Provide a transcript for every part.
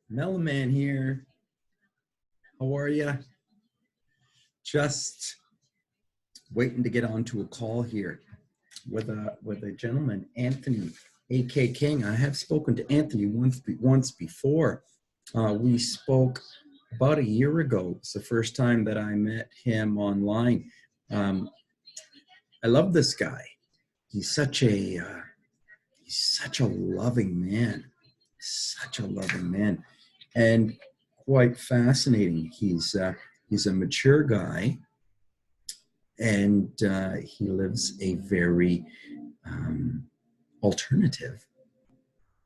Mellow Man here. How are you? Just waiting to get onto a call here with a gentleman, Anthony, A.K. King. I have spoken to Anthony once before. We spoke about a year ago. It's the first time that I met him online. I love this guy. He's such a loving man. Such a loving man, and quite fascinating. He's a mature guy, and he lives a very alternative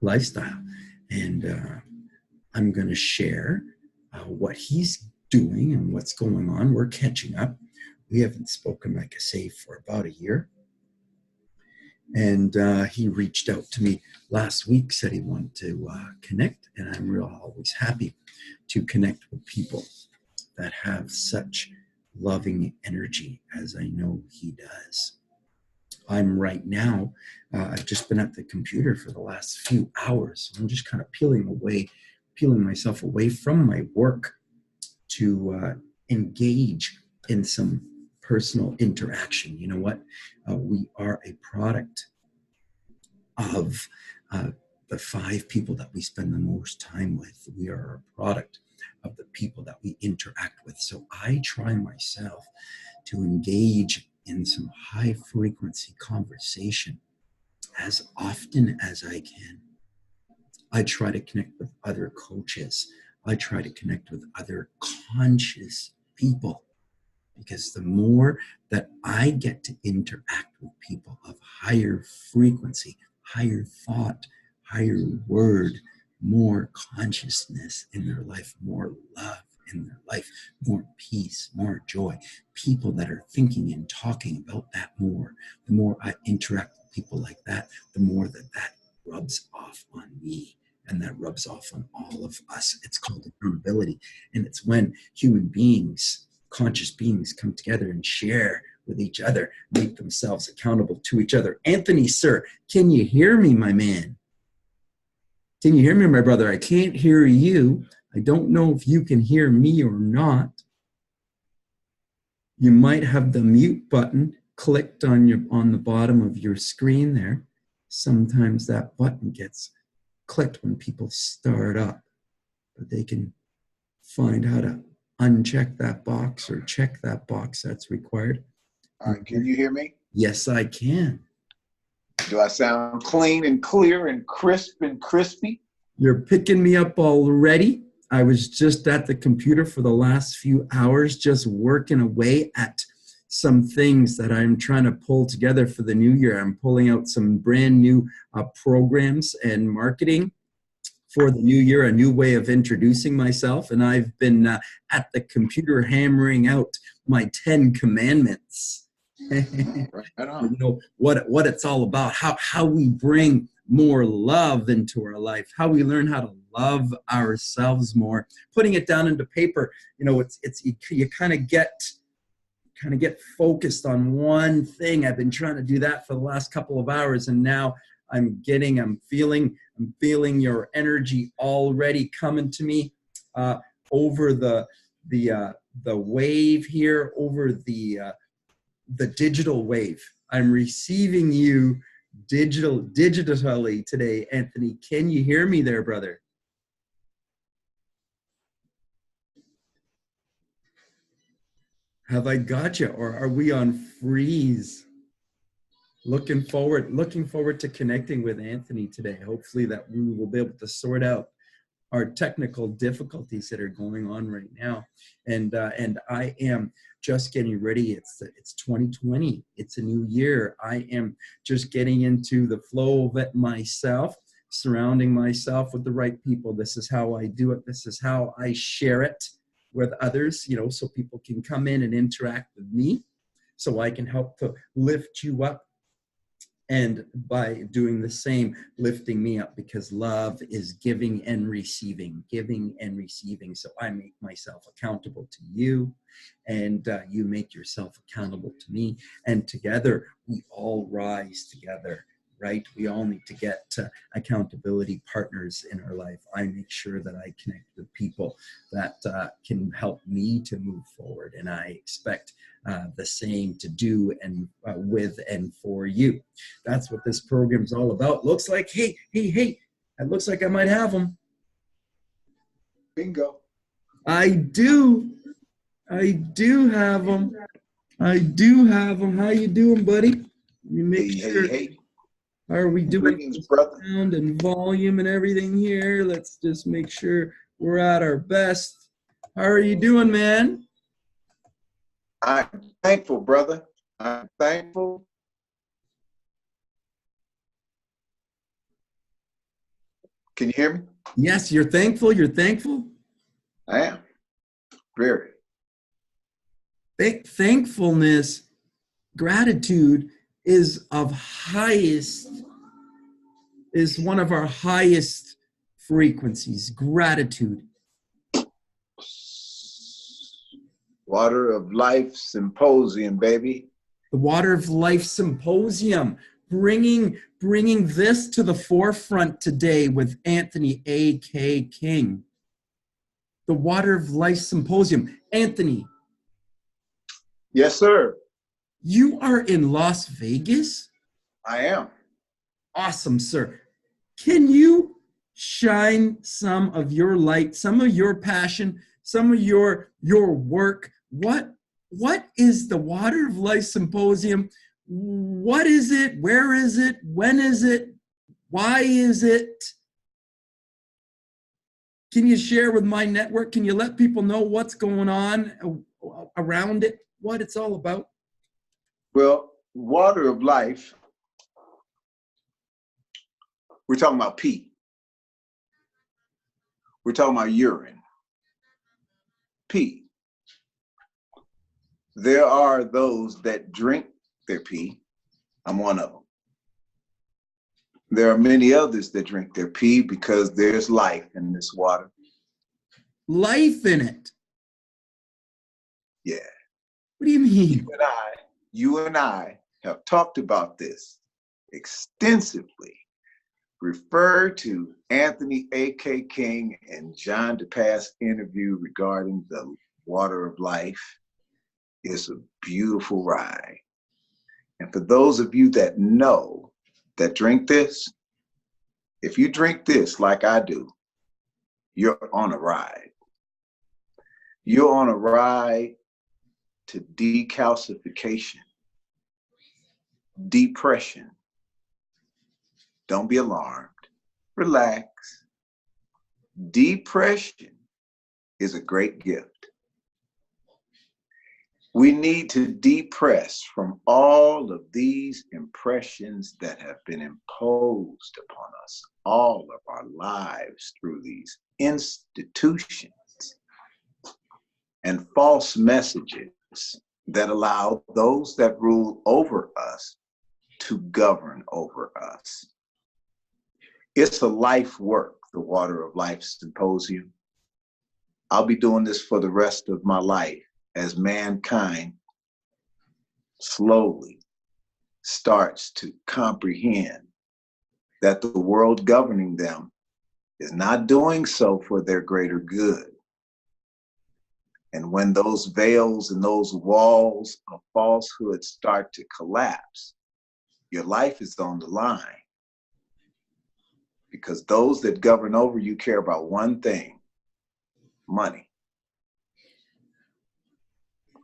lifestyle. And I'm going to share what he's doing and what's going on. We're catching up. We haven't spoken, like I say, for about a year. And he reached out to me last week, said he wanted to connect, and I'm always happy to connect with people that have such loving energy as I know he does. I'm right now, I've just been at the computer for the last few hours. I'm just kind of peeling myself away from my work to engage in some personal interaction. You know what? We are a product of the 5 people that we spend the most time with. We are a product of the people that we interact with. So I try myself to engage in some high frequency conversation as often as I can. I try to connect with other coaches. I try to connect with other conscious people, because the more that I get to interact with people of higher frequency, higher thought, higher word, more consciousness in their life, more love in their life, more peace, more joy, people that are thinking and talking about that more, the more I interact with people like that, the more that rubs off on me. And that rubs off on all of us. It's called accountability. And it's when human beings, conscious beings, come together and share with each other, make themselves accountable to each other. Anthony, sir, can you hear me, my man? Can you hear me, my brother? I can't hear you. I don't know if you can hear me or not. You might have the mute button clicked on the bottom of your screen there. Sometimes that button gets clicked when people start up, but they can find how to uncheck that box or check that box that's required. All right, can you hear me? Yes, I can. Do I sound clean and clear and crisp and crispy? You're picking me up already. I was just at the computer for the last few hours, just working away at some things that I'm trying to pull together for the new year. I'm pulling out some brand new programs and marketing for the new year, a new way of introducing myself. And I've been at the computer hammering out my 10 commandments. Right on. You know, what it's all about, how we bring more love into our life, how we learn how to love ourselves more, putting it down into paper. You know, you kind of get focused on one thing. I've been trying to do that for the last couple of hours, and now I'm feeling your energy already coming to me over the wave here, over the digital wave. I'm receiving you digitally today, Anthony. Can you hear me there, brother? Have I got you, or are we on freeze? Looking forward to connecting with Anthony today. Hopefully that we will be able to sort out our technical difficulties that are going on right now. And I am just getting ready. It's 2020. It's a new year. I am just getting into the flow of it myself, surrounding myself with the right people. This is how I do it. This is how I share it with others, so people can come in and interact with me, so I can help to lift you up. And by doing the same, lifting me up, because love is giving and receiving. So I make myself accountable to you, and you make yourself accountable to me. And together, we all rise together right? We all need to get accountability partners in our life. I make sure that I connect with people that can help me to move forward, and I expect the same to do and with and for you. That's what this program is all about. Looks like, hey, it looks like I might have them. Bingo. I do have them. I do have them. How you doing, buddy? Let me make sure. Hey. How are we doing? Greetings, brother. Sound and volume and everything here. Let's just make sure we're at our best. How are you doing, man? I'm thankful, brother. I'm thankful. Can you hear me? Yes, you're thankful. You're thankful. I am. Very. Thankfulness, gratitude is one of our highest frequencies. Gratitude. Water of Life Symposium, baby. The Water of Life Symposium, bringing this to the forefront today with Anthony A.K. King. The Water of Life Symposium. Anthony. Yes, sir. You are in Las Vegas? I am. Awesome, sir. Can you shine some of your light, some of your passion, some of your work? What is the Water of Life Symposium? What is it? Where is it? When is it? Why is it? Can you share with my network? Can you let people know what's going on around it? What it's all about? Well, Water of Life, we're talking about pee. We're talking about urine. Pee. There are those that drink their pee. I'm one of them. There are many others that drink their pee because there's life in this water. Life in it? Yeah. What do you mean? You and I have talked about this extensively. Refer to Anthony A.K. King and John DePass interview regarding the Water of Life. It's a beautiful ride. And for those of you that know, that drink this, if you drink this like I do, you're on a ride. You're on a ride to decalcification, depression. Don't be alarmed. Relax. Depression is a great gift. We need to depress from all of these impressions that have been imposed upon us all of our lives through these institutions and false messages that allow those that rule over us to govern over us. It's a life work, the Water of Life Symposium. I'll be doing this for the rest of my life as mankind slowly starts to comprehend that the world governing them is not doing so for their greater good. And when those veils and those walls of falsehood start to collapse, your life is on the line. Because those that govern over you care about one thing: money.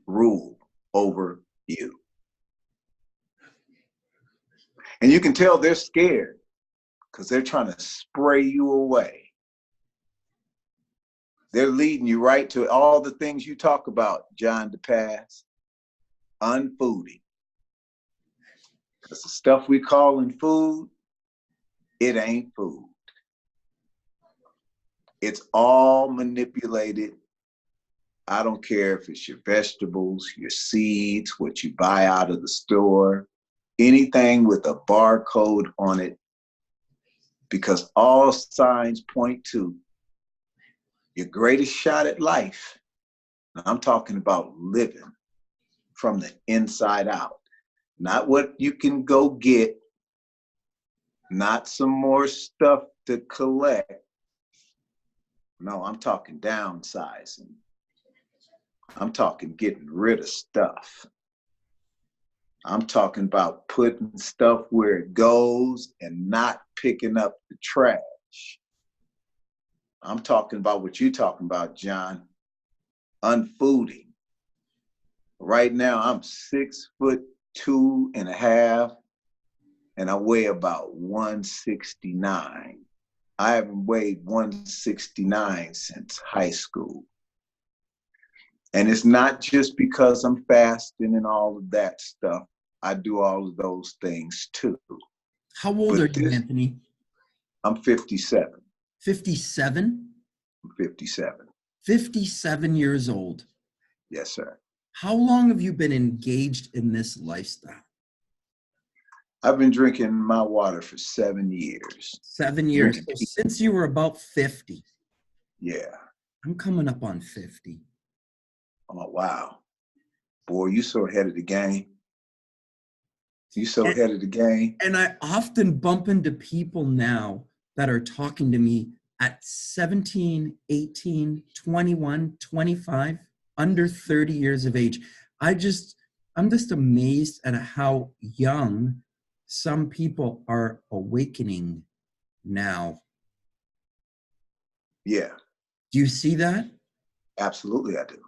Rule over you. And you can tell they're scared because they're trying to spray you away. They're leading you right to all the things you talk about, John DePass, unfooding. Because the stuff we call in food, it ain't food. It's all manipulated. I don't care if it's your vegetables, your seeds, what you buy out of the store, anything with a barcode on it, because all signs point to your greatest shot at life. I'm talking about living from the inside out, not what you can go get not some more stuff to collect. No, I'm talking downsizing. I'm talking getting rid of stuff. I'm talking about putting stuff where it goes and not picking up the trash. I'm talking about what you're talking about, John, unfooding. Right now, I'm 6'2.5", and I weigh about 169. I haven't weighed 169 since high school. And it's not just because I'm fasting and all of that stuff. I do all of those things too. How old are you, Anthony? I'm 57. 57? I'm 57. 57 years old. Yes, sir. How long have you been engaged in this lifestyle? I've been drinking my water for 7 years. 7 years. So since you were about 50. Yeah. I'm coming up on 50. Oh, wow. Boy, you so ahead of the game. You so ahead of the game. And I often bump into people now that are talking to me at 17, 18, 21, 25, under 30 years of age. I'm just amazed at how young some people are awakening now. Yeah. Do you see that? Absolutely, I do.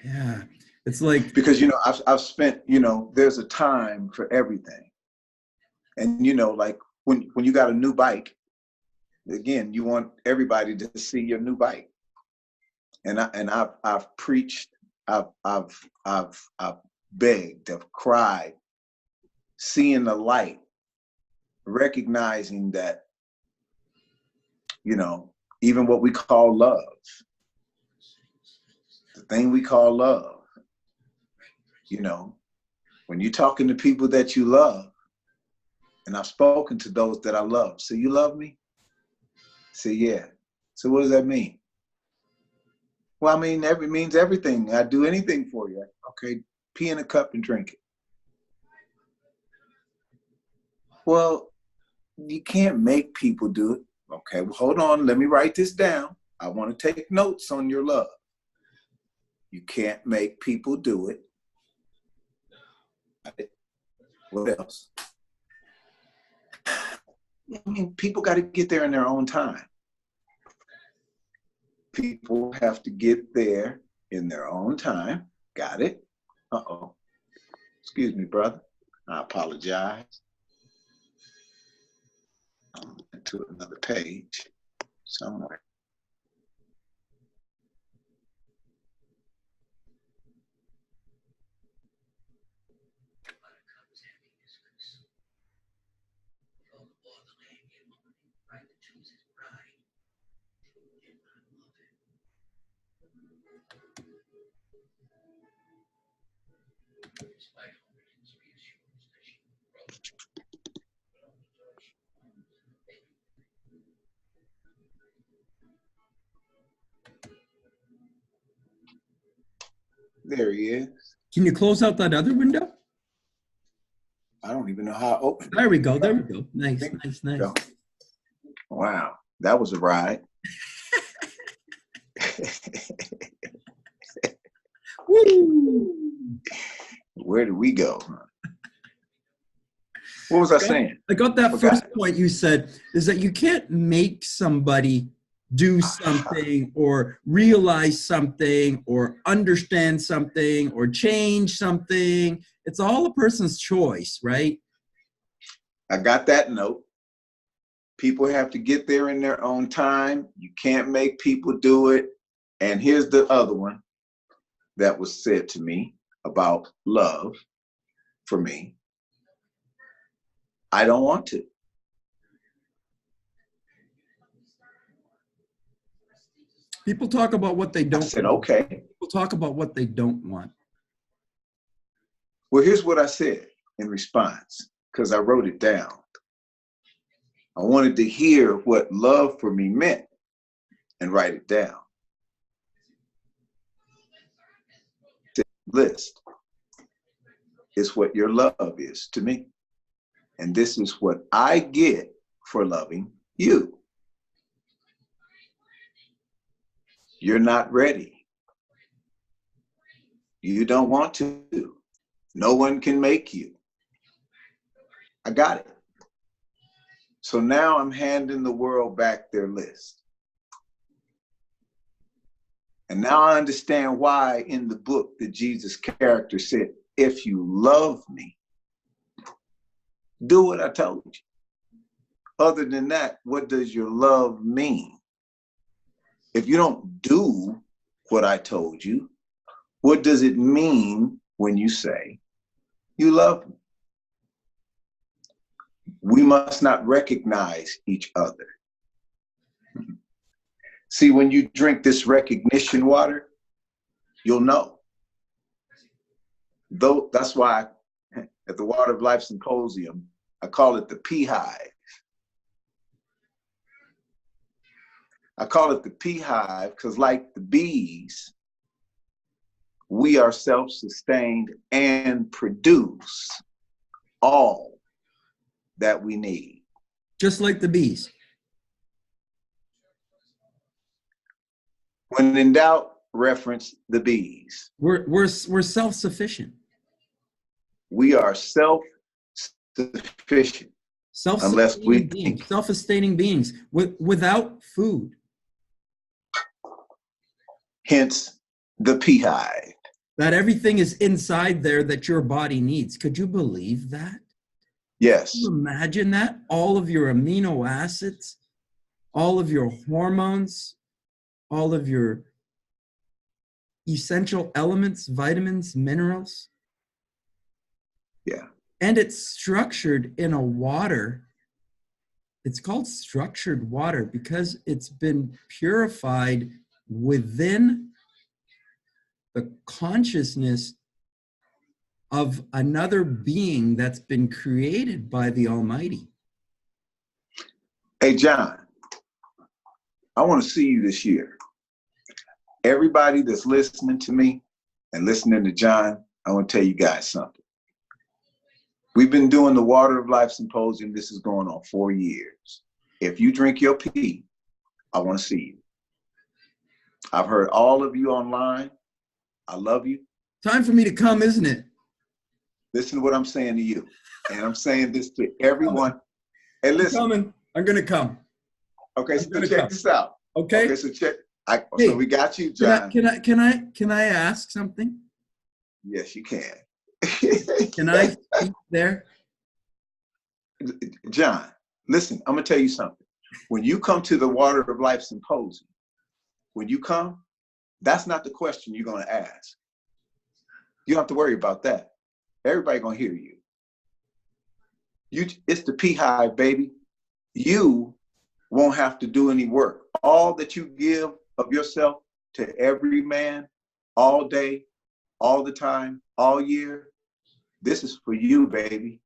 Yeah. It's like, because, I've spent, there's a time for everything. And, like when you got a new bike, again, you want everybody to see your new bike. And I've preached, I've begged, I've cried, seeing the light, recognizing that, even what we call love, the thing we call love, when you're talking to people that you love, and I've spoken to those that I love. So you love me? Say, yeah. So what does that mean? Well, I mean, it means everything. I'd do anything for you. Okay, pee in a cup and drink it. Well, you can't make people do it. Okay, well, hold on. Let me write this down. I want to take notes on your love. You can't make people do it. What else? I mean, people got to get there in their own time. People have to get there in their own time. Got it? Uh-oh. Excuse me, brother. I apologize. I'm to another page somewhere. There he is. can you close out that other window? I don't even know how I opened it. There we go. There we go. Nice, nice. Go. Wow, that was a ride. Woo! Where did we go? What was I saying? I got that first point you said, is that you can't make somebody do something or realize something or understand something or change something. It's all a person's choice, right? I got that note. People have to get there in their own time. You can't make people do it. And here's the other one that was said to me about love for me. I don't want to. People talk about what they don't I said, want. okay. People talk about what they don't want. Well, here's what I said in response, because I wrote it down. I wanted to hear what love for me meant and write it down. List is what your love is to me. And this is what I get for loving you. You're not ready. You don't want to. No one can make you. I got it. So now I'm handing the world back their list. And now I understand why in the book the Jesus character said, if you love me, do what I told you. Other than that, what does your love mean? If you don't do what I told you, what does it mean when you say you love me? We must not recognize each other. See, when you drink this recognition water, you'll know. Though that's why at the Water of Life Symposium, I call it the pea hive. I call it the pea hive because, like the bees, we are self-sustained and produce all that we need. Just like the bees. When in doubt, reference the bees. We're self-sufficient. We are self-sufficient. Unless we think. Self-sustaining beings without food. Hence the pea hive. That everything is inside there that your body needs. Could you believe that? Yes. Can you imagine that? All of your amino acids, all of your hormones, all of your essential elements, vitamins, minerals. Yeah. And it's structured in a water. It's called structured water because it's been purified within the consciousness of another being that's been created by the Almighty. Hey, John, I want to see you this year. Everybody that's listening to me and listening to John, I want to tell you guys something. We've been doing the Water of Life Symposium. This is going on 4 years. If you drink your pee, I want to see you. I've heard all of you online. I love you. Time for me to come, isn't it? Listen to what I'm saying to you. And I'm saying this to everyone. Hey, listen. I'm going to come. Okay, so check this out. Okay. Okay, so check. So we got you, John. Can I ask something? Yes, you can. Can I speak there? John, listen, I'm going to tell you something. When you come to the Water of Life Symposium, when you come, that's not the question you're going to ask. You don't have to worry about that. Everybody going to hear you. It's the pea hive, baby. You won't have to do any work. All that you give of yourself to every man, all day, all the time, all year, this is for you, baby.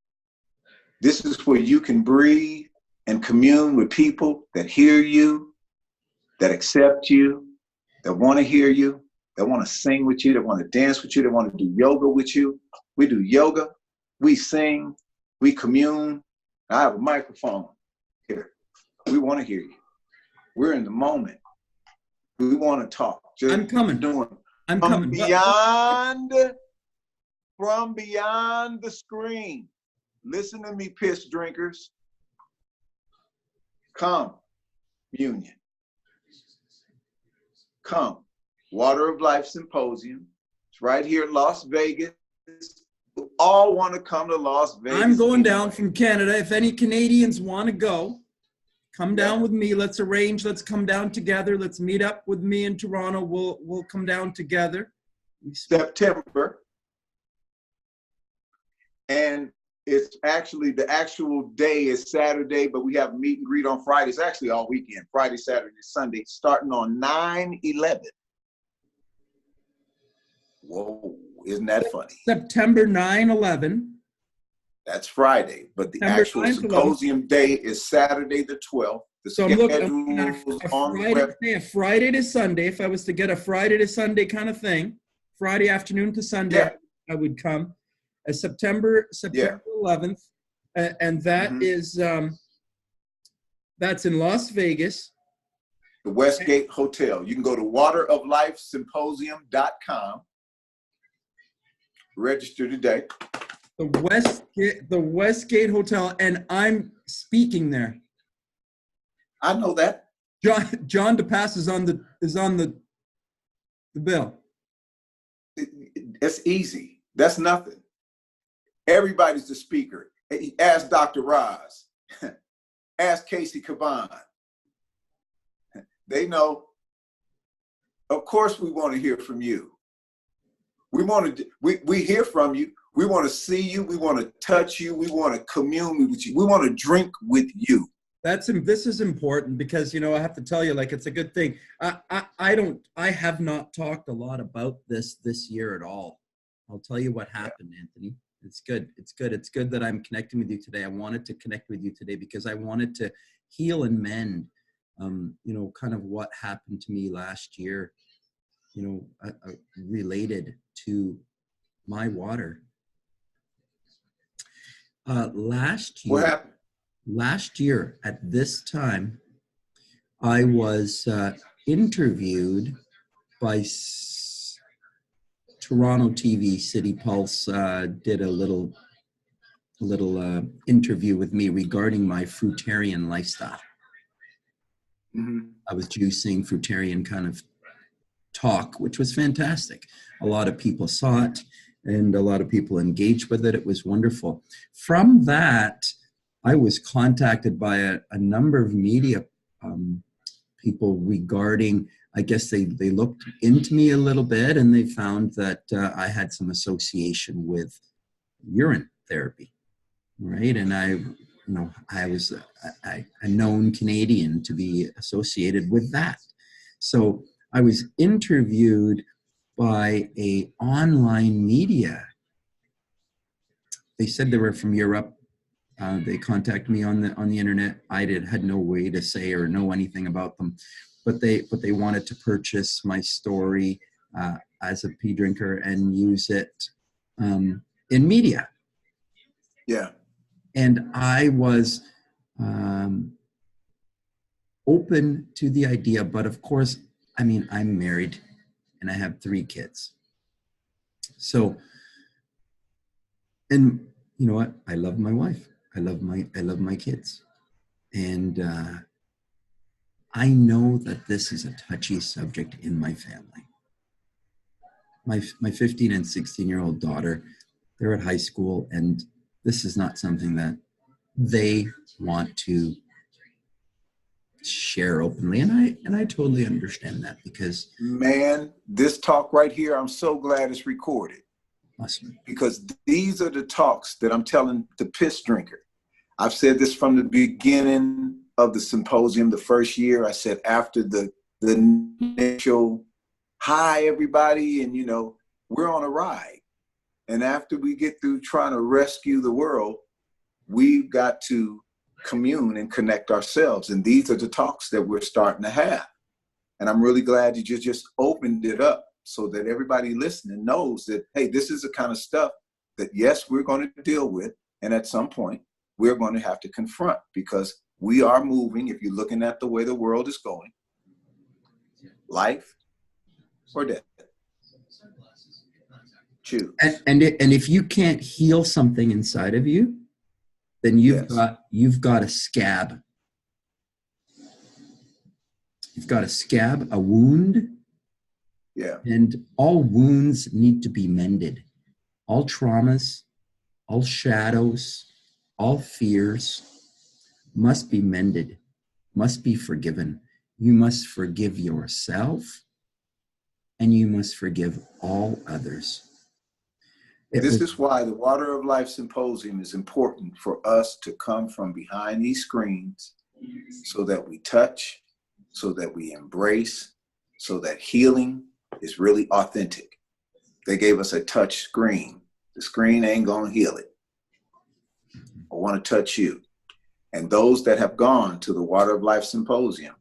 This is where you can breathe and commune with people that hear you, that accept you, that want to hear you, that want to sing with you, that want to dance with you, that want to do yoga with you. We do yoga, we sing, we commune. I have a microphone here. We want to hear you. We're in the moment. We want to talk. I'm coming. I'm coming. From beyond the screen. Listen to me, piss drinkers. Come, Union. Come. Water of Life Symposium. It's right here in Las Vegas. We all want to come to Las Vegas. I'm going down from Canada. If any Canadians want to go, come down with me. Let's arrange. Let's come down together. Let's meet up with me in Toronto. We'll come down together. September. And it's actually, the actual day is Saturday, but we have a meet and greet on Friday. It's actually all weekend, Friday, Saturday, Sunday, starting on 9/11. Whoa, isn't that funny? September 9/11. That's Friday, but the actual symposium day is Saturday the 12th. So I'm looking at a Friday to Sunday. If I was to get a Friday to Sunday kind of thing, Friday afternoon to Sunday, I would come. September 11th. and that is that's in Las Vegas. The Westgate Hotel. You can go to wateroflifesymposium.com. Register today. The Westgate Hotel, and I'm speaking there. I know that. John DePass is on the bill. It's easy. That's nothing. Everybody's the speaker. Ask Dr. Roz. Ask Casey Caban. They know. Of course, we want to hear from you. We hear from you. We want to see you. We want to touch you. We want to commune with you. We want to drink with you. This is important because, you know, I have to tell you, like, it's a good thing. I have not talked a lot about this year at all. I'll tell you what happened, Anthony. It's good. It's good that I'm connecting with you today. I wanted to connect with you today because I wanted to heal and mend, you know, kind of what happened to me last year, you know, related to my water. Last year. What happened? Last year at this time, I was interviewed by Toronto TV. City Pulse did a little interview with me regarding my fruitarian lifestyle. I was juicing, fruitarian kind of talk, which was fantastic. A lot of people saw it and a lot of people engaged with it. It was wonderful. From that, I was contacted by a number of media people regarding, I guess they looked into me a little bit and they found that I had some association with urine therapy, right? And I was a known Canadian to be associated with that. So I was interviewed by a online media. They said they were from Europe. They contacted me on the internet. I had no way to say or know anything about them, but they wanted to purchase my story as a pee drinker and use it in media. Yeah. And I was open to the idea, but of course, I mean, I'm married and I have 3 kids. So, and you know what? I love my wife. I love my kids. And I know that this is a touchy subject in my family. My 15 and 16-year-old daughter, they're at high school, and this is not something that they want to share openly. And I totally understand that because, man, this talk right here, I'm so glad it's recorded. Awesome. Because these are the talks that I'm telling the piss drinker. I've said this from the beginning of the symposium, the first year. I said after the initial, hi, everybody, and, you know, we're on a ride. And after we get through trying to rescue the world, we've got to commune and connect ourselves. And these are the talks that we're starting to have. And I'm really glad you just opened it up so that everybody listening knows that, hey, this is the kind of stuff that, yes, we're going to deal with. And at some point, we're going to have to confront because we are moving, if you're looking at the way the world is going, life or death. Choose. And if you can't heal something inside of you, then you've got a scab. You've got a scab, a wound. Yeah. And all wounds need to be mended. All traumas, all shadows, all fears must be mended, must be forgiven. You must forgive yourself and you must forgive all others. This is why the Water of Life Symposium is important for us to come from behind these screens so that we touch, so that we embrace, so that healing is really authentic. They gave us a touch screen. The screen ain't gonna heal it. I wanna touch you. And those that have gone to the Water of Life Symposium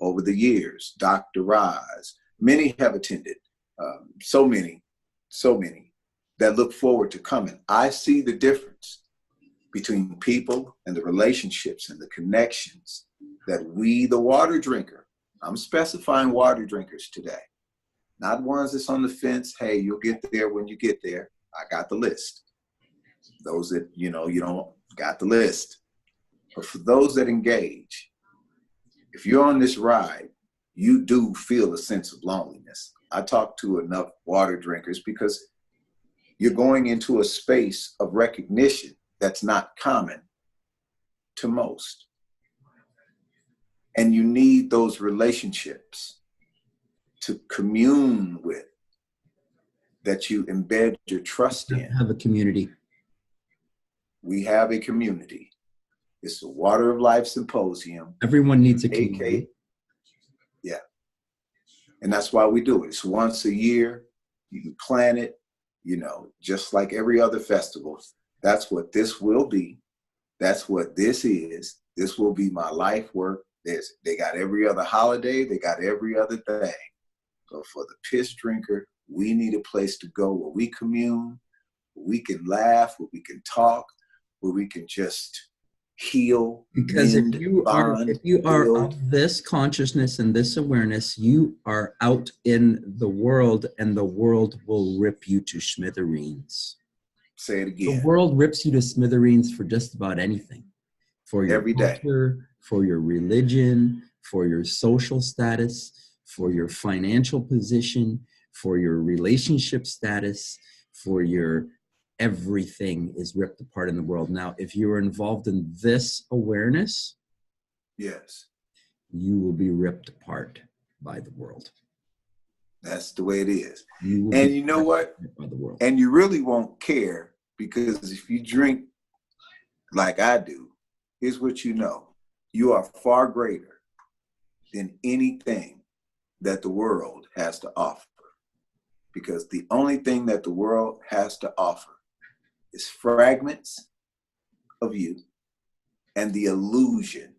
over the years, Dr. Roz, many have attended, so many that look forward to coming. I see the difference between people and the relationships and the connections that we, the water drinker, I'm specifying water drinkers today, not ones that's on the fence. Hey, you'll get there when you get there. I got the list. Those that, you don't got the list. But for those that engage, if you're on this ride, you do feel a sense of loneliness. I talk to enough water drinkers because you're going into a space of recognition that's not common to most. And you need those relationships to commune with, that you embed your trust in. Have a community. We have a community. It's the Water of Life Symposium. Everyone needs a community. Yeah. And that's why we do it. It's once a year. You can plan it, just like every other festival. That's what this will be. That's what this is. This will be my life work. They got every other holiday. They got every other thing. So for the piss drinker, we need a place to go where we commune, where we can laugh, where we can talk, where we can just heal. Because if you are of this consciousness and this awareness, you are out in the world, and the world will rip you to smithereens. Say it again. The world rips you to smithereens for just about anything. For your every day. culture, for your religion, for your social status, for your financial position, for your relationship status, for your everything is ripped apart in the world. Now, if you are involved in this awareness, yes, you will be ripped apart by the world. That's the way it is. And you know what? By the world. And you really won't care, because if you drink like I do, here's what you know. You are far greater than anything that the world has to offer. Because the only thing that the world has to offer is fragments of you and the illusion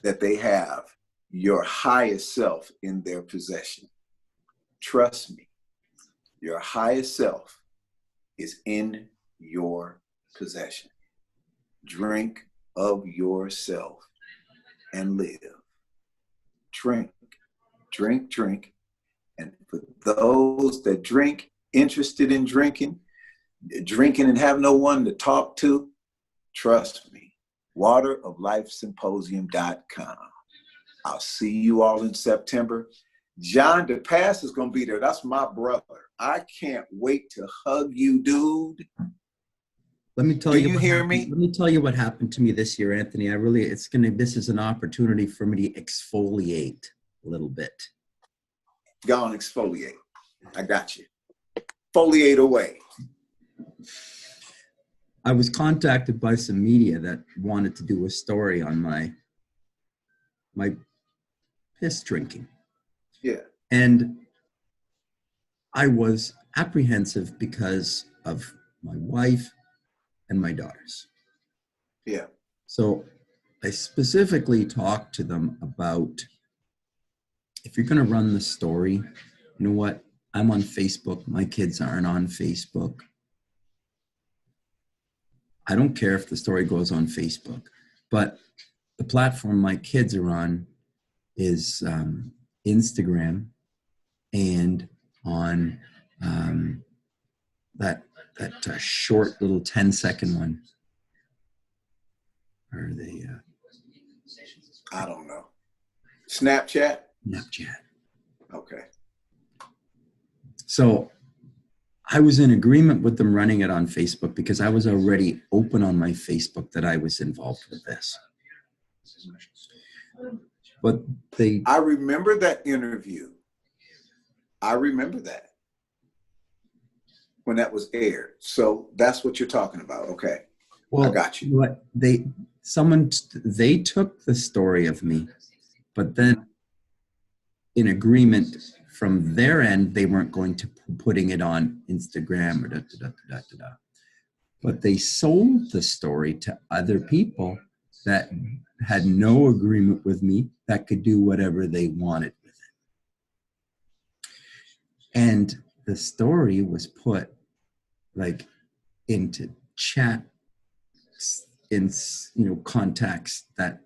that they have your highest self in their possession. Trust me, your highest self is in your possession. Drink of yourself and live. Drink, drink, drink. And for those that drink, interested in drinking and have no one to talk to, trust me, wateroflifesymposium.com. I'll see you all in September. John DePass is going to be there. That's my brother. I can't wait to hug you, dude. Let me tell you. Do you hear me? Let me tell you what happened to me this year, Anthony. This is an opportunity for me to exfoliate a little bit. Go on, exfoliate. I got you. Foliate away. I was contacted by some media that wanted to do a story on my piss drinking. Yeah. And I was apprehensive because of my wife and my daughters. Yeah. So I specifically talked to them about, if you're going to run the story, you know what? I'm on Facebook. My kids aren't on Facebook. I don't care if the story goes on Facebook, but the platform my kids are on is Instagram, and on that short little 10-second one. Are they? I don't know. Snapchat? Snapchat. Okay. So I was in agreement with them running it on Facebook because I was already open on my Facebook that I was involved with this. But I remember that interview. I remember that when that was aired. So that's what you're talking about. Okay. Well, I got you. What they took the story of me, but then in agreement from their end, they weren't going to putting it on Instagram or da. But they sold the story to other people that had no agreement with me, that could do whatever they wanted with it. And the story was put like into chat in contacts that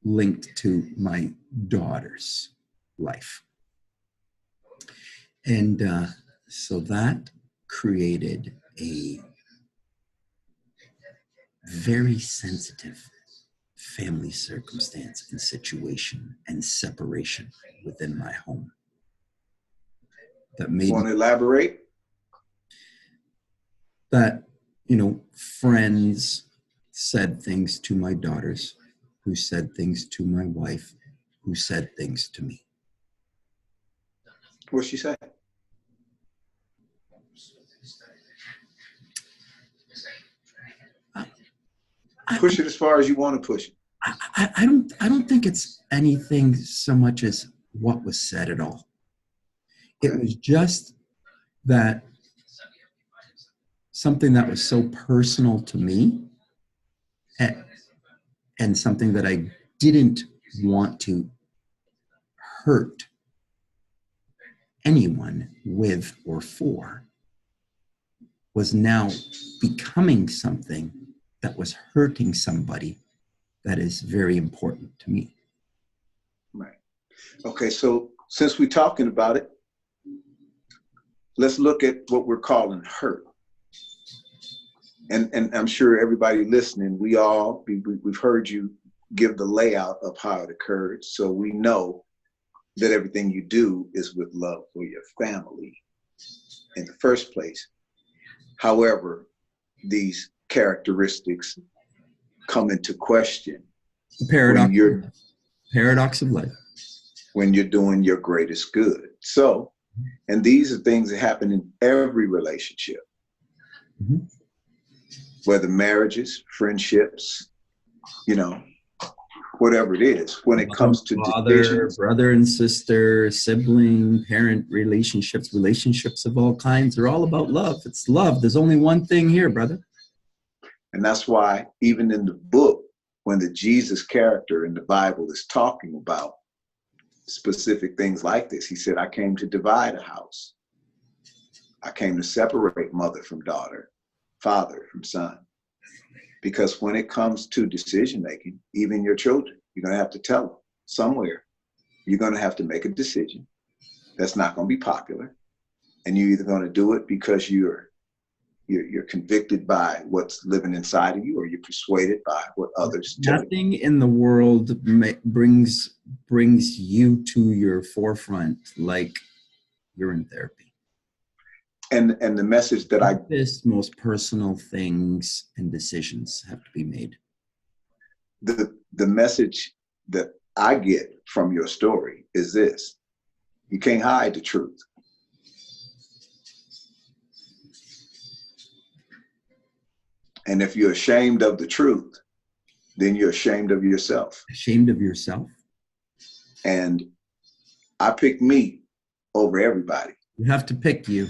linked to my daughter's life. And so that created a very sensitive family circumstance and situation and separation within my home. That made Want to elaborate? That, friends said things to my daughters, who said things to my wife, who said things to me. What'd she say? Push it as far as you want to push it. I don't think it's anything so much as what was said at all. It was just that something that was so personal to me, and something that I didn't want to hurt anyone with or for, was now becoming something that was hurting somebody that is very important to me. Right. Okay, so since we're talking about it, let's look at what we're calling hurt. And I'm sure everybody listening, we've heard you give the layout of how it occurred. So we know that everything you do is with love for your family in the first place. However, these characteristics come into question. The paradox of life. When you're doing your greatest good. So, and these are things that happen in every relationship. Mm-hmm. Whether marriages, friendships, whatever it is, when it comes to decisions. Brother and sister, sibling, parent relationships of all kinds, they're all about love. It's love. There's only one thing here, brother. And that's why even in the book, when the Jesus character in the Bible is talking about specific things like this, he said, I came to divide a house. I came to separate mother from daughter, father from son. Because when it comes to decision making, even your children, you're going to have to tell them somewhere, you're going to have to make a decision that's not going to be popular. And you're either going to do it because you're convicted by what's living inside of you, or you're persuaded by what others tell you. Nothing in the world brings you to your forefront like you're in therapy. And the message that most personal things and decisions have to be made. The message that I get from your story is this: you can't hide the truth. And if you're ashamed of the truth, then you're ashamed of yourself. Ashamed of yourself? And I pick me over everybody. You have to pick you.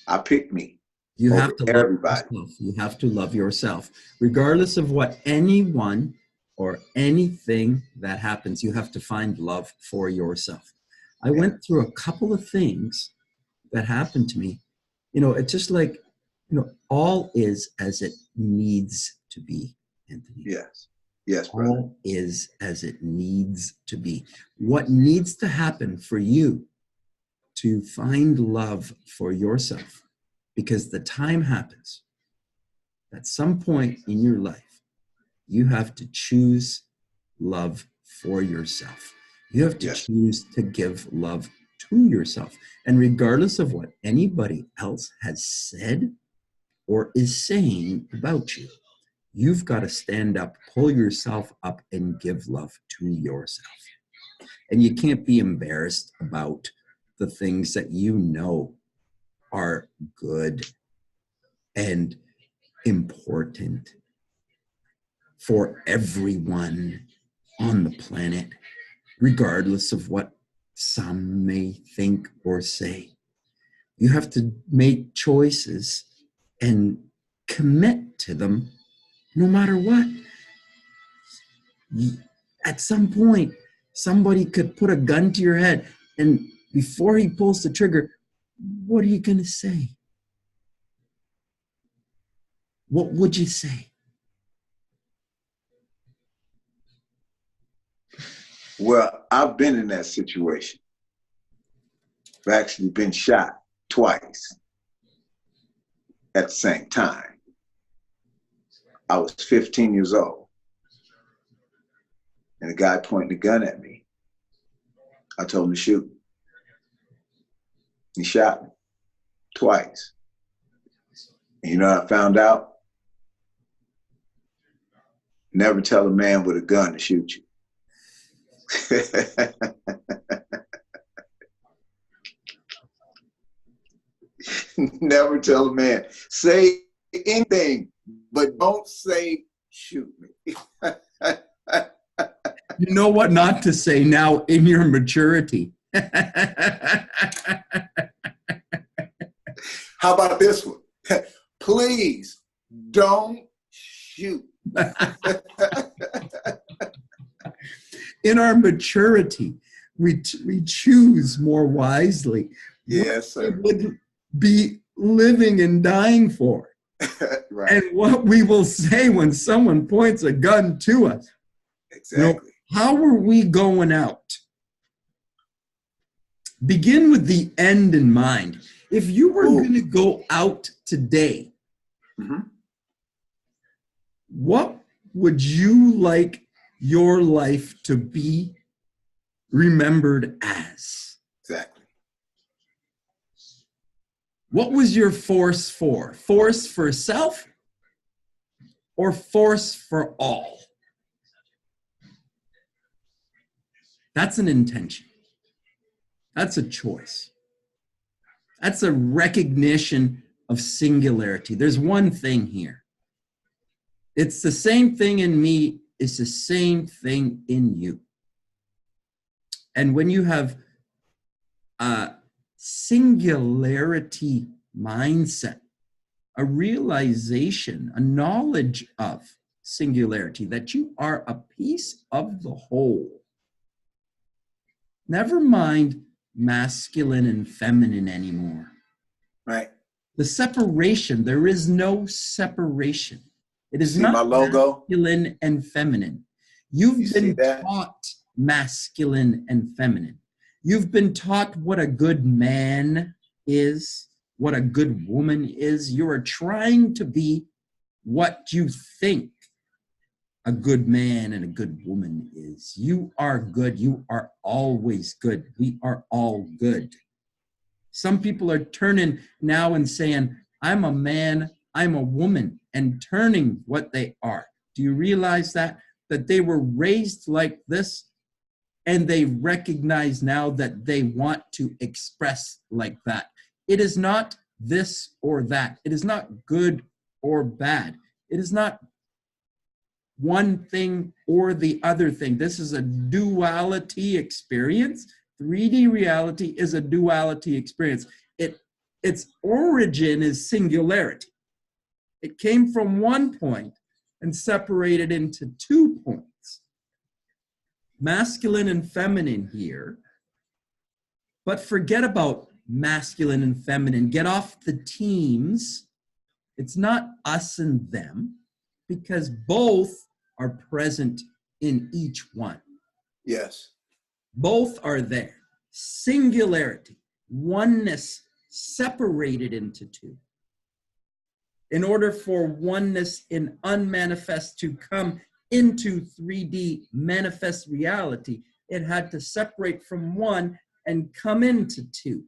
I pick me. You have to love everybody. Yourself. You have to love yourself. Regardless of what anyone or anything that happens, you have to find love for yourself. I went through a couple of things that happened to me. It's just like, all is as it needs to be, Anthony. Yes. Yes, brother. All is as it needs to be. What needs to happen for you to find love for yourself, because the time happens at some point in your life, you have to choose love for yourself. You have to choose to give love to yourself. And regardless of what anybody else has said or is saying about you, you've got to stand up, pull yourself up, and give love to yourself. And you can't be embarrassed about the things that are good and important for everyone on the planet, regardless of what some may think or say. You have to make choices and commit to them no matter what. At some point, somebody could put a gun to your head, and before he pulls the trigger, what are you going to say? What would you say? Well, I've been in that situation. I've actually been shot twice at the same time. I was 15 years old, and a guy pointing a gun at me. I told him to shoot. He shot me twice. And you know what I found out? Never tell a man with a gun to shoot you. Never tell a man. Say anything, but don't say shoot me. You know what not to say now in your maturity. How about this one? Please don't shoot. In our maturity, we choose more wisely. Yes, sir. What we would be living and dying for. Right. And what we will say when someone points a gun to us. Exactly. You know, how are we going out? Begin with the end in mind. If you were going to go out today, what would you like your life to be remembered as? Exactly. What was your force for? Force for self or force for all? That's an intention. That's a choice. That's a recognition of singularity. There's one thing here. It's the same thing in me. It's the same thing in you. And when you have a singularity mindset, a realization, a knowledge of singularity, that you are a piece of the whole. Never mind masculine and feminine anymore. Right. The separation, there is no separation. It is See not my logo? masculine and feminine. You've been taught masculine and feminine. You've been taught what a good man is, what a good woman is. You are trying to be what you think a good man and a good woman is. You are good. You are always good. We are all good. Some people are turning now and saying, I'm a man, I'm a woman, and turning what they are. Do you realize that? That they were raised like this, and they recognize now that they want to express like that. It is not this or that. It is not good or bad. It is not one thing or the other thing. This is a duality experience. 3D reality is a duality experience. Its origin is singularity. It came from one point and separated into 2 points. Masculine and feminine here, but forget about masculine and feminine. Get off the teams. It's not us and them, because both are present in each one. Yes. Both are there. Singularity, oneness separated into 2. In order for oneness in unmanifest to come into 3D manifest reality, it had to separate from 1 and come into 2.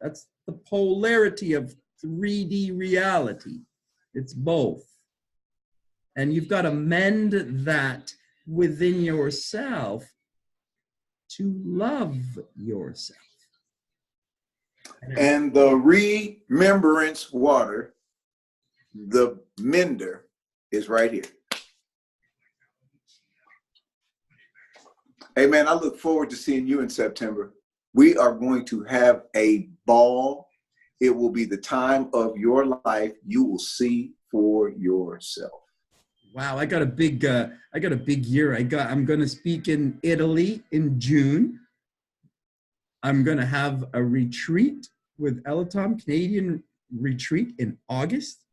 That's the polarity of 3D reality. It's both. And you've got to mend that within yourself to love yourself. And the remembrance water, the mender, is right here. Hey, man, I look forward to seeing you in September. We are going to have a ball. It will be the time of your life. You will see for yourself. Wow, I got a big year. I'm going to speak in Italy in June. I'm going to have a retreat with Elatom, Canadian retreat in August.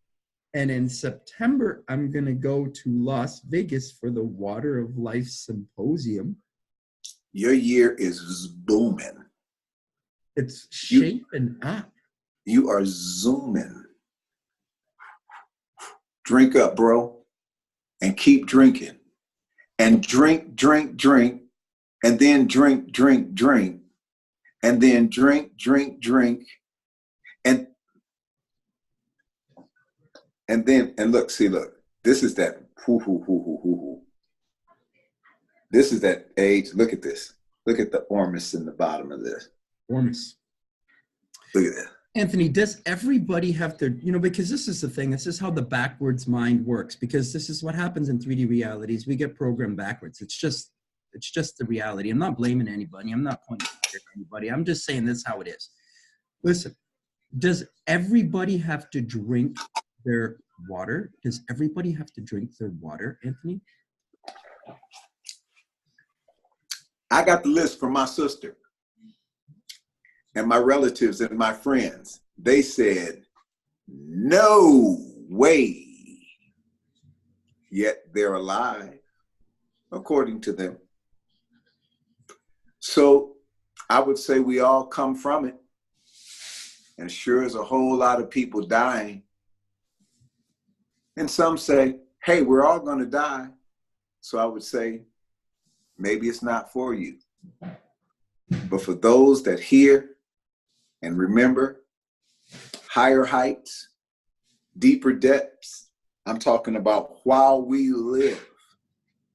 And in September, I'm going to go to Las Vegas for the Water of Life Symposium. Your year is booming. It's shaping up. You are zooming. Drink up, bro, and keep drinking. And drink, drink, drink, and then drink, drink, drink, and then drink, drink, drink, and look, this is that This is that age. Look at this. Look at the ormus in the bottom of this. Ormus. Look at that. Anthony, does everybody have their, because this is the thing, this is how the backwards mind works, because this is what happens in 3D realities. We get programmed backwards. It's just the reality. I'm not blaming anybody. I'm not pointing at anybody. I'm just saying this is how it is. Listen, does everybody have to drink their water? Does everybody have to drink their water, Anthony? I got the list from my sister and my relatives and my friends. They said, no way. Yet they're alive, according to them. So I would say we all come from it. And sure is a whole lot of people dying. And some say, hey, we're all going to die. So I would say, maybe it's not for you. But for those that hear and remember higher heights, deeper depths, I'm talking about while we live,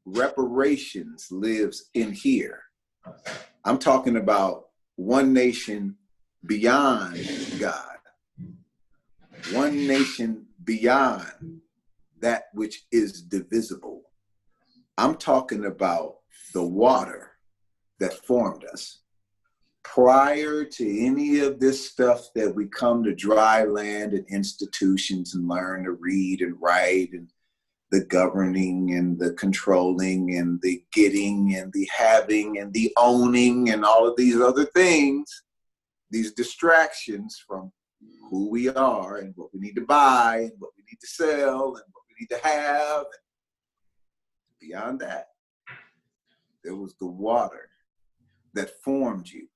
reparations lives in here. I'm talking about one nation beyond God, one nation beyond that which is divisible. I'm talking about the water that formed us. Prior to any of this stuff that we come to dry land and institutions and learn to read and write, and the governing and the controlling and the getting and the having and the owning and all of these other things, these distractions from who we are and what we need to buy and what we need to sell and what we need to have. Beyond that, there was the water that formed you.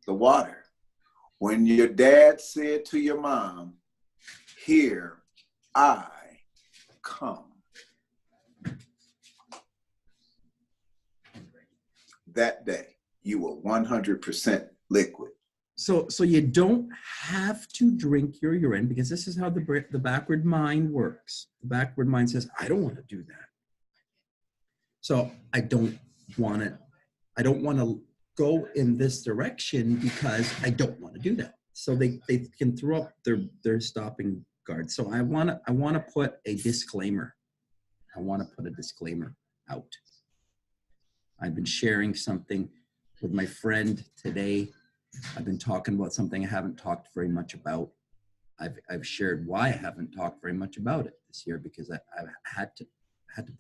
The water. When your dad said to your mom, here I come. That day, you were 100% liquid. So you don't have to drink your urine, because this is how the backward mind works. The backward mind says, I don't want to do that. So I don't want to go in this direction because I don't want to do that. So they can throw up their stopping guard. So I want to put a disclaimer. I want to put a disclaimer out. I've been sharing something with my friend today. I've been talking about something I haven't talked very much about. I've shared why I haven't talked very much about it this year, because I've had to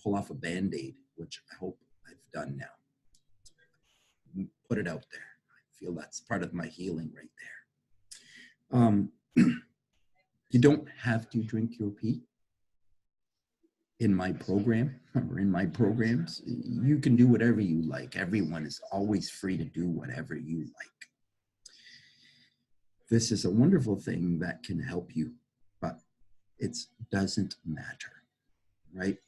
pull off a Band-Aid, which I hope I've done now. Put it out there. I feel that's part of my healing right there. You don't have to drink your pee. In my program or in my programs, you can do whatever you like. Everyone is always free to do whatever you like. This is a wonderful thing that can help you, but it doesn't matter, right?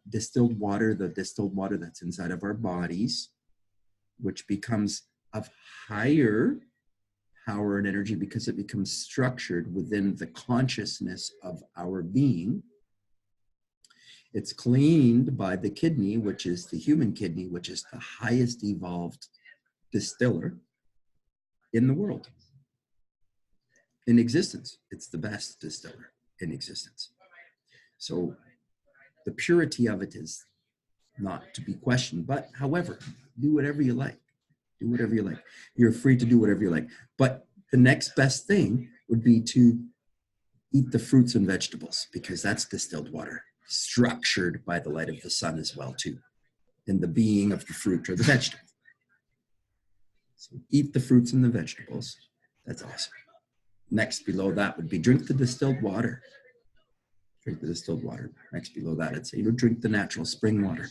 Distilled water, the distilled water that's inside of our bodies, which becomes of higher power and energy because it becomes structured within the consciousness of our being. It's cleaned by the kidney, which is the human kidney, which is the highest evolved distiller in the world. In existence, it's the best distiller in existence. So the purity of it is not to be questioned, but however, do whatever you like. Do whatever you like. You're free to do whatever you like. But the next best thing would be to eat the fruits and vegetables, because that's distilled water, structured by the light of the sun as well too, in the being of the fruit or the vegetable. So eat the fruits and the vegetables. That's awesome. Next below that would be drink the distilled water. Drink the distilled water. Next below that, I'd say, drink the natural spring water.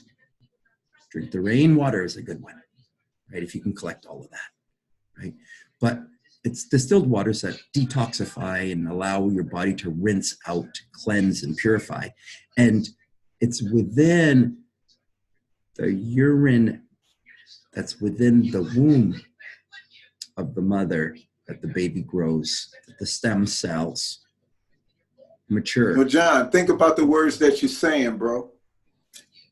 Drink the rainwater is a good one, right? If you can collect all of that, right? But it's distilled waters that detoxify and allow your body to rinse out, cleanse, and purify. And it's within the urine that's within the womb of the mother that the baby grows, that the stem cells mature. Well, John, think about the words that you're saying, bro.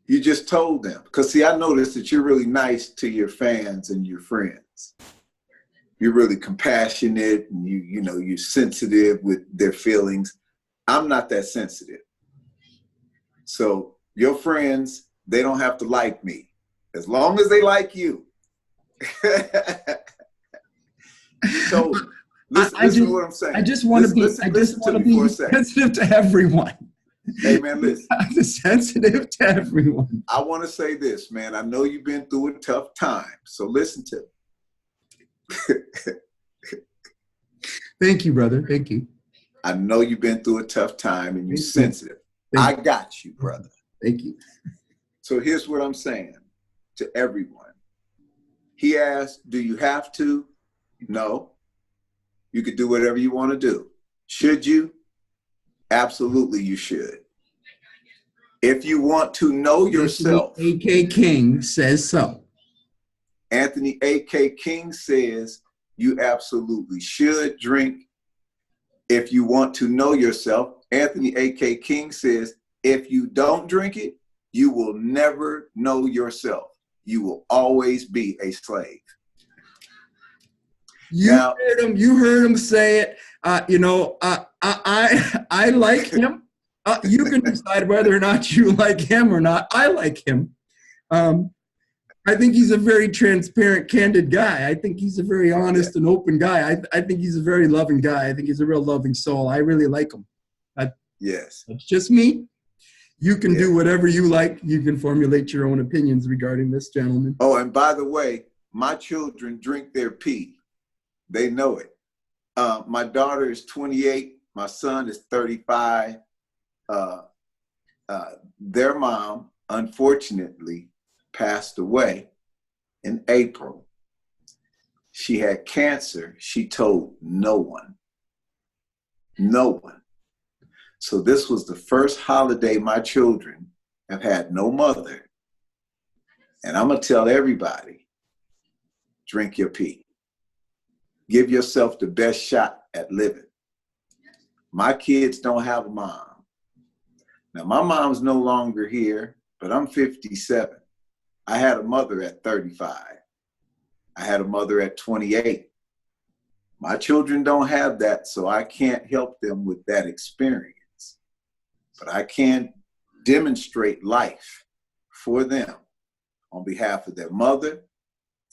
You just told them. Because, see, I noticed that you're really nice to your fans and your friends. You're really compassionate and you're sensitive with their feelings. I'm not that sensitive. So your friends, they don't have to like me. As long as they like you. You told them. Listen to what I'm saying. I just want to be sensitive to everyone. Hey, man, listen. I'm sensitive to everyone. I want to say this, man. I know you've been through a tough time, so listen to me. Thank you, brother. Thank you. I know you've been through a tough time and you're sensitive. I got you, brother. Thank you. So here's what I'm saying to everyone. He asked, do you have to? No. You could do whatever you want to do. Should you? Absolutely, you should. If you want to know yourself. A.K. King says so. Anthony A.K. King says you absolutely should drink. If you want to know yourself, Anthony A.K. King says if you don't drink it, you will never know yourself. You will always be a slave. You heard him say it. I like him. You can decide whether or not you like him or not. I like him. I think he's a very transparent, candid guy. I think he's a very honest and open guy. I think he's a very loving guy. I think he's a real loving soul. I really like him. Yes. It's just me. You can do whatever you like. You can formulate your own opinions regarding this gentleman. Oh, and by the way, my children drink their pee. They know it. My daughter is 28. My son is 35. Their mom, unfortunately, passed away in April. She had cancer. She told no one. No one. So this was the first holiday my children have had no mother. And I'm going to tell everybody, drink your pee. Give yourself the best shot at living. My kids don't have a mom. Now, my mom's no longer here, but I'm 57. I had a mother at 35. I had a mother at 28. My children don't have that, so I can't help them with that experience. But I can demonstrate life for them on behalf of their mother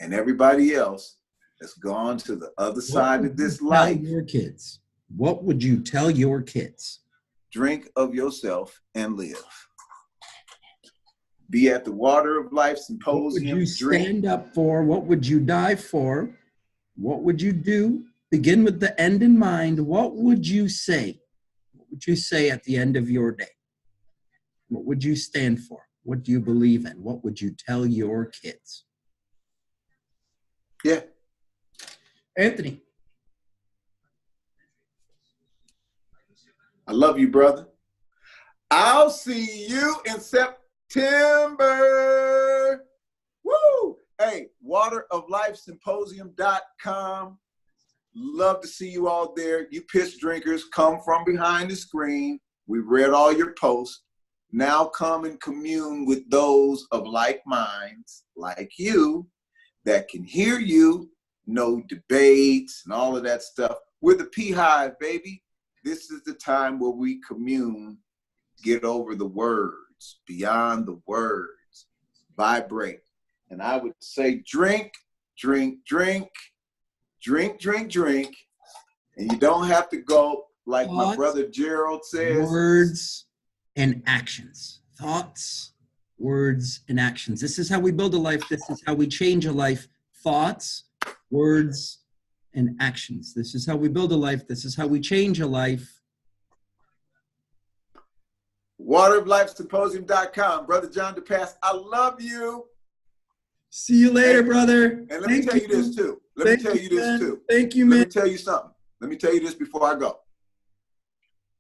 and everybody else that's gone to the other side of this life. Your kids. What would you tell your kids? Drink of yourself and live. Be at the Water of Life Symposium. What would you stand up for? What would you die for? What would you do? Begin with the end in mind. What would you say? What would you say at the end of your day? What would you stand for? What do you believe in? What would you tell your kids? Yeah. Anthony. I love you, brother. I'll see you in September. Woo! Hey, wateroflifesymposium.com. Love to see you all there. You piss drinkers, come from behind the screen. We read all your posts. Now come and commune with those of like minds, like you, that can hear you, no debates and all of that stuff. We're the P Hive, baby. This is the time where we commune, get over the words, beyond the words, vibrate. And I would say drink, drink, drink, drink, drink, drink. And you don't have to go like my brother Gerald says. Words and actions. Thoughts, words, and actions. This is how we build a life. This is how we change a life. Thoughts, words, and actions. This is how we build a life. This is how we change a life. Wateroflifesymposium.com. Brother John DePass, I love you. See you later, brother. And let me tell you this too. Let me tell you this too. Thank you, man. Let me tell you something. Let me tell you this before I go.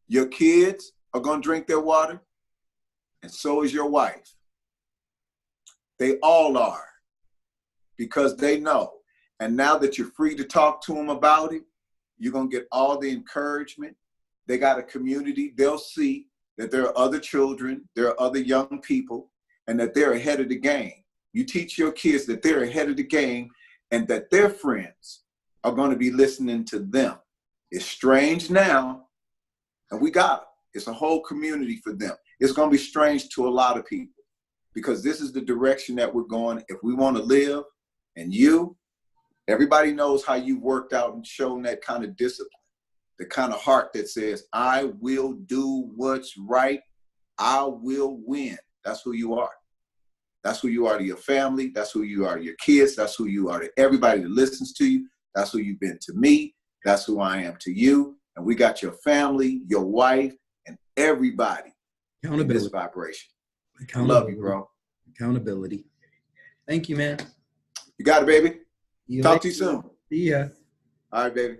Your kids are going to drink their water, and so is your wife. They all are, because they know. And now that you're free to talk to them about it, you're going to get all the encouragement. They got a community. They'll see that there are other children, there are other young people, and that they're ahead of the game. You teach your kids that they're ahead of the game and that their friends are going to be listening to them. It's strange now, and we got it. It's a whole community for them. It's going to be strange to a lot of people, because this is the direction that we're going. If we want to live, and everybody knows how you've worked out and shown that kind of discipline, the kind of heart that says, I will do what's right. I will win. That's who you are. That's who you are to your family. That's who you are to your kids. That's who you are to everybody that listens to you. That's who you've been to me. That's who I am to you. And we got your family, your wife, and everybody in this vibration. I love you, bro. Accountability. Thank you, man. You got it, baby. Talk to you soon. See ya. All right, baby.